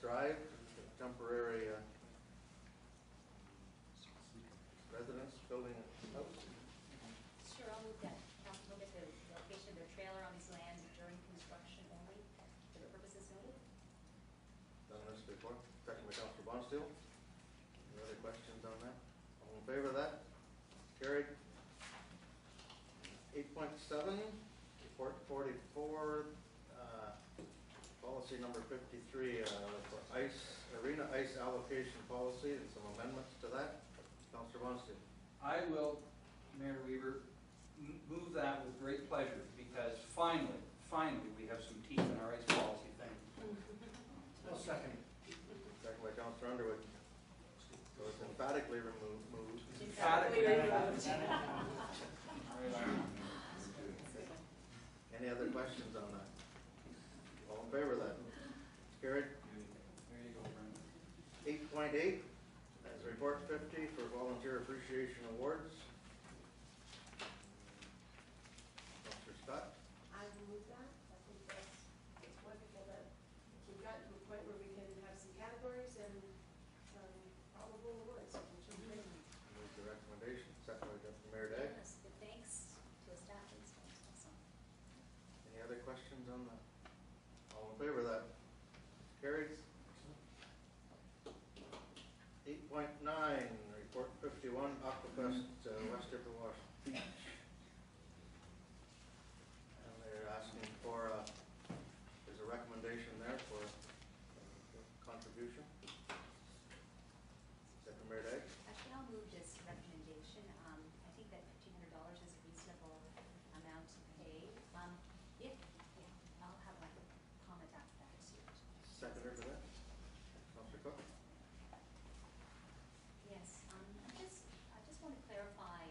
Drive, temporary residence building a house. Sure, I'll move that. Council will get the location of their trailer on these lands during construction only for the purposes noted. Done this before. Second by Councilor Bonsteel. Any other questions on that? All in favor of that? Carried. 8.7, report 44, policy number 53 for arena ice allocation policy and some amendments to that. Councilor Bonsteel. I will, Mayor Weaver, move that with great pleasure because finally we have some teeth in our ice policy thing. I'll second. Second by Councilor Underwood. So it's emphatically moved. Emphatically removed. Any other questions on that? All in favor of that? Carried. There you go, Brenda. 8.8 as report 50 for volunteer appreciation awards. Councilor Scott. I will move that. I think it's wonderful that we've gotten to a point where we can have some categories and some probable awards, which is great. Move the recommendation. Second by Deputy Mayor Day. Yes, good thanks to the staff and stuff. Awesome. Any other questions on that? All in favor of that? Carried. 8.9, report 51, Aquafest, West Chippewa Beach. And they're asking for, there's a recommendation there for contribution. Second Mayor Day. Actually, I'll move this recommendation. I think that $1,500 is a reasonable amount to pay. I'll have my comment after that. Seconder for that. Councilor Cook. Yes, I just want to clarify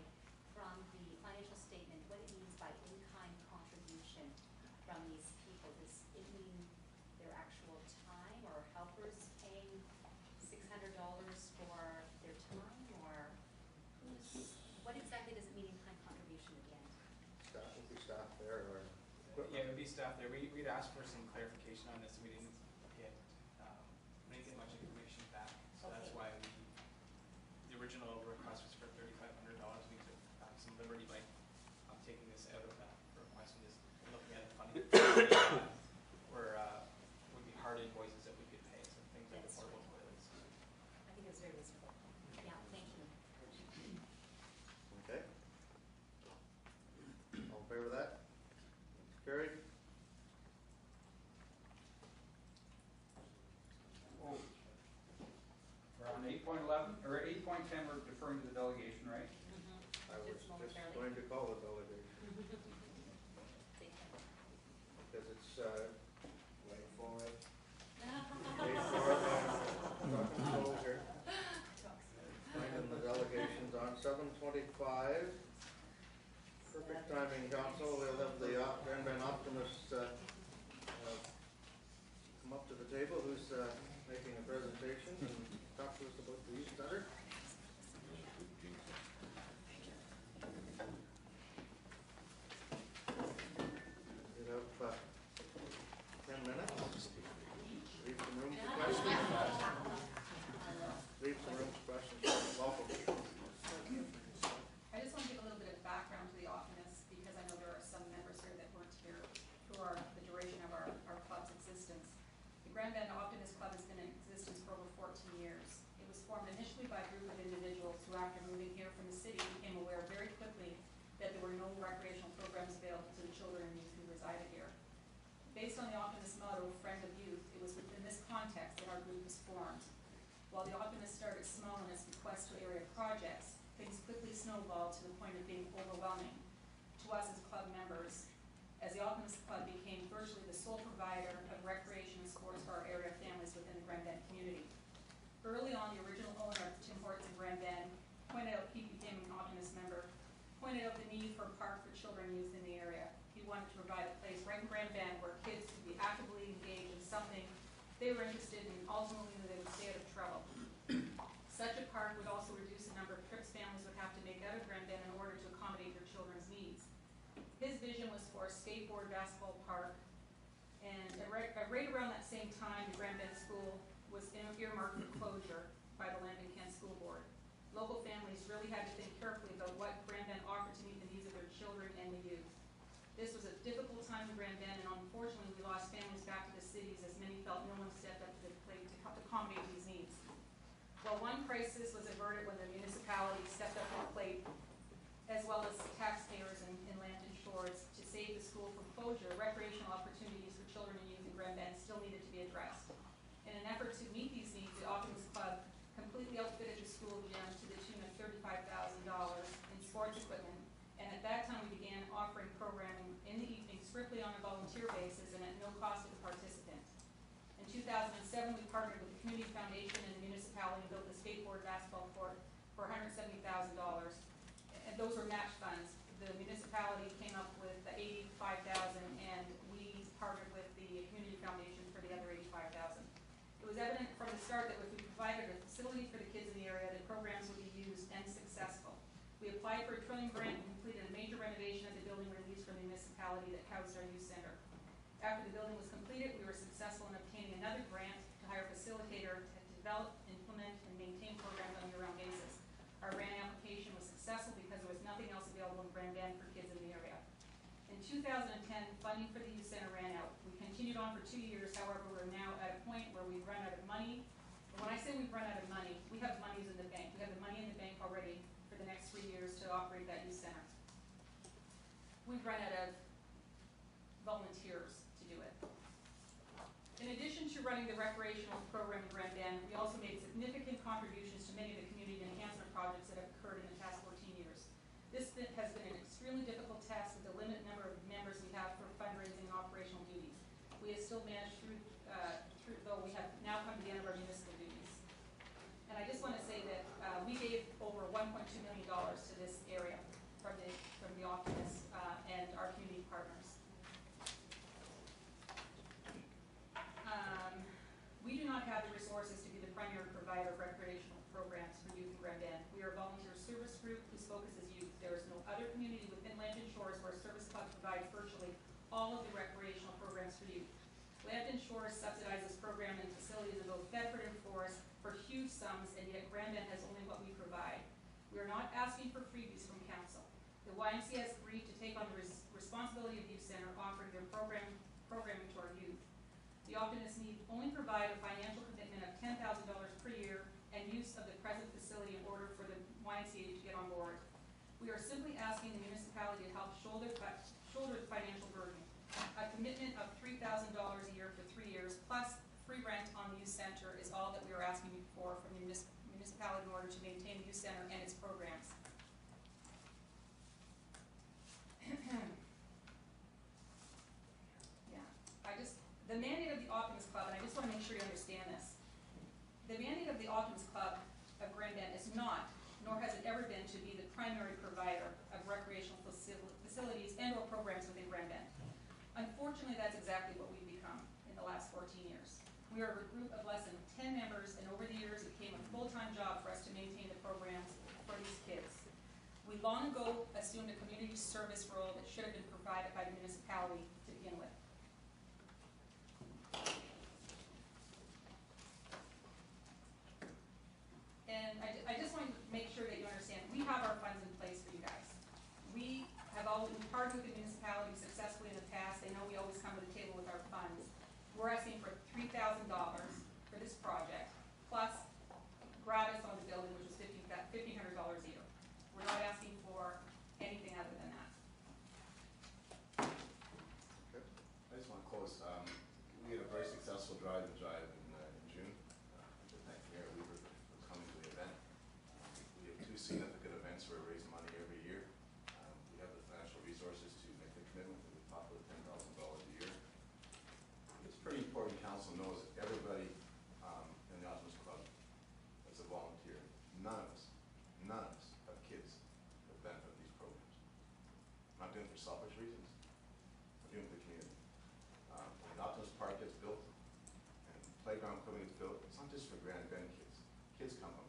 from the financial statement what it means by in-kind contribution from these people. Does it mean their actual time or helpers paying $600 for their time, or what exactly does it mean in-kind contribution again? Staff, would be staff there or equipment? Yeah, it would be staff there. We'd asked for some clarification on this. We didn't get much information back, so that's why the original request was for $3,500. We took some liberty by taking this out of that request and just looking at it funny. Would be hard invoices that we could pay, so things like the portable toilets. I think it's very reasonable. Yeah, thank you. Okay. All in favor of that? Carried. Oh. We're on 8.11 or 8.10. We're deferring to the delegation, right? I was just going to call the delegation because it's way forward. Talking slow here. Finding the delegations on 7:25. Perfect timing, Council. We'll have the Grand Bend Optimist come up to the table, who's making a presentation and talk to us about the youth center. You have 10 minutes. Leave some room for questions. Leave some room for questions. Welcome. I just want to give a little bit of background to the Optimists because I know there are some members here that weren't here who are the duration of our club's existence. The Grand Bend Optimist Club has been in existence for over 14 years. It was formed initially by a group of individuals who, after moving here from the city, became aware very quickly that there were no recreational programs available to the children and youth who resided here. Based on the Optimist motto, Friend of Youth, it was within this context that our group was formed. While the Optimists started small in its request to area projects, things quickly snowballed to the point of being overwhelming to us as club members, as the Optimist Club became virtually the sole provider of recreation and sports for our area families within the Grand Bend community. Early on, the original owner of Tim Hortons in Grand Bend pointed out, he became an Optimist member, pointed out the need for a park for children and youth in the area. He wanted to provide a place right in Grand Bend where kids could be actively engaged in something they were interested in, and ultimately they would stay out of trouble. Such a park would also reduce the number of trips families would have to make out of Grand Bend in order to accommodate their children's needs. His vision was for a skateboard basketball park, and right around that same time, the Grand Bend School by the Lambton Kent School Board. Local families really had to think carefully about what Grand Bend offered to meet the needs of their children and the youth. This was a difficult time in Grand Bend, and unfortunately we lost families back to the cities as many felt no one stepped up to the plate to accommodate these needs. While one crisis was averted when the municipality stepped up to the plate, as well as taxpayers in Lambton Shores, to save the school from closure, recreational opportunities for children and youth in Grand Bend still needed to be addressed. In an effort to meet these needs, the Optimist Club completely outfitted the school gym to the tune of $35,000 in sports equipment, and at that time we began offering programming in the evening strictly on a volunteer basis and at no cost to the participant. In 2007, we partnered with the Community Foundation and the municipality and built the skateboard basketball court for $170,000, and those were match funds. The municipality came up with the $85,000, and we partnered with the Community Foundation for the other $85,000. It was evident from the start that if we provided a facility for the kids in the area, the programs would be used and successful. We applied for a trillion grant and completed a major renovation of the building released from the municipality that housed our youth center. After the building was completed, we were successful in obtaining another grant to hire a facilitator to develop, implement, and maintain programs on a year-round basis. Our grant application was successful because there was nothing else available in Grand Bend for kids in the area. In 2010, funding for the youth center ran out. We continued on for 2 years, however, we're now at a point where we've run out of money. And when I say we've run out of money, we have monies in the bank. We have the money in the bank already for the next 3 years to operate that youth center. We've run out of volunteers to do it. In addition to running the recreational program in Grand Bend, we also made significant contributions to many of the community enhancement projects that have occurred in the past 14 years. This has been an extremely difficult task with the limited number of members we have for fundraising and operational duties. We have still managed though we have now come to the end of our municipal duties. And I just want to say that we gave over $1.2 million to this area from the Optimist and our community partners. We do not have the resources to be the primary provider of recreational programs for youth in Grand Bend. We are a volunteer service group whose focus is youth. There is no other community within Lambton Shores where a service club provides virtually all of the recreational programs for youth. Lambton Shores subsidizes program and facilities in both Bedford and Forest for huge sums, and yet Grand Bend has only what we provide. We are not asking for freebies from council. The YMCA has agreed to take on the responsibility of the youth center, offering their programming to our youth. The Optimists need only provide a financial commitment of $10,000 per year and use of the present facility in order for the YMCA to get on board. We are simply asking the municipality to help shoulder the financial burden. A commitment of $3,000 a year for 3 years, plus free rent on the youth center is all that we are asking for from the municipality in order to maintain the youth center and its programs. The mandate of the Optimist Club, and I just want to make sure you understand this, the mandate of the Optimist Club of Grand Bend is not, nor has it ever been, to be the primary provider of recreational facilities and or programs within Grand Bend. Unfortunately, that's exactly what we've become in the last 14 years. We are a group of less than 10 members, and over the years it became a full-time job for us to maintain the programs for these kids. We long ago assumed a community service role that should have been provided by the municipality to begin with. And I just want to make sure that you understand, we have our funds in place for you guys. We have always been partnered with the municipality successfully in the past. They know we always come to the table with our funds. We're asking for $3,000 for this project, plus gratis on the building, which is $1,500 a year. We're not asking for anything other than that. Okay. I just want to close. We had a very successful drive in June. To thank Mayor Weaver for coming to the event. We have 2 significant events where we raise money every year. We have the financial resources to make the commitment at the top of the $10,000 a year. It's pretty important council knows that everybody in the Optimist Club is a volunteer. None of us have kids that benefit from these programs. I'm not doing it for selfish reasons. I'm doing it for the community. When the Optimist Park gets built and playground equipment is built, it's not just for Grand Bend kids. Kids come from